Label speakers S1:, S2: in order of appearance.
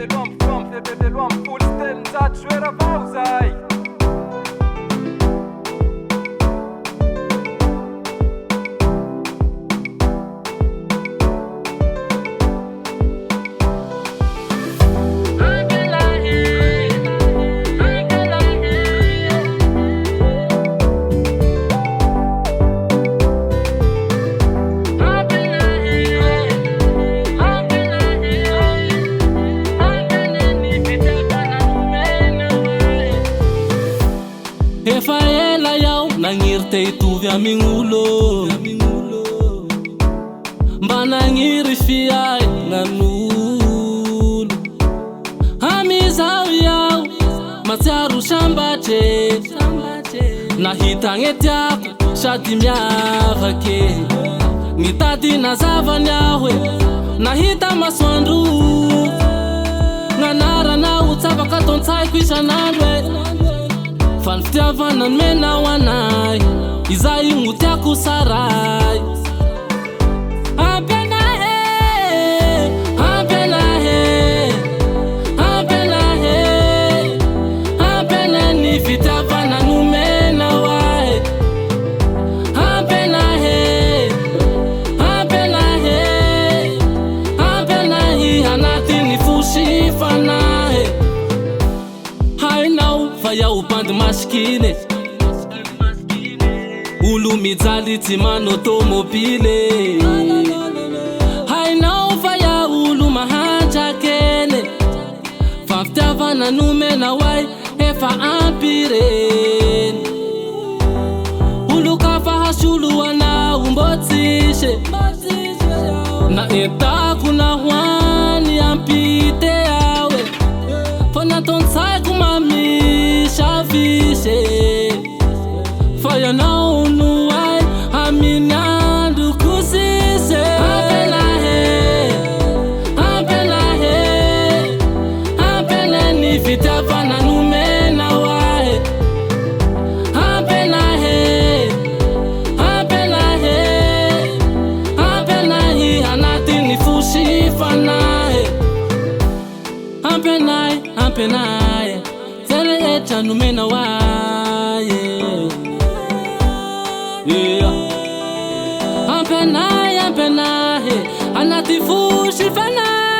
S1: Febelwam from Febelwam full sten zat shwera vauzai.
S2: Efa ela yaho nagniry te hitovy amign'olo, mba nagniry fiay gn'an'olo. Amizao yaho matsiaro sambatre, nahita gne tiako sady miavaky. Mitady nazavany aho nahita masoandro, gn'anarana ho tsapaka atao-tsaiko isan'andro fa ny fitiavana nomenao anay, izay igny ho tiako saray. Ampy anahy e, ampy anahy e, ampy anahy e, ampy anahy ny fitiavana nomenao ahy. Ampy anahy e, ampy anahy e, ampy anahy anatin'ny fosifanahy. Hainao fa iaho bandy masikiny, olo mijaly tsy mano automobile. Hainao fa iaho olo mahantrake, fa fitiavana nomenao ahy efa ampy reny. Olo ka fa hasolo anao mbô tsisy, na entako na hoany ampite aho fa nataon-tsaiko mamisavise. Fa ianao no ay amin'ny androko sise. Ampy anahy e, ampy anahy e, ampy anahy ny fitiavana nomenao ahy. Ampy anahy e, ampy anahy e, ampy anahy anatin'ny fosifanahy. Ampy anahy, ampy anahy, zay rehetra nomenao ahy. Ampy anahy, anaty fosifanahy.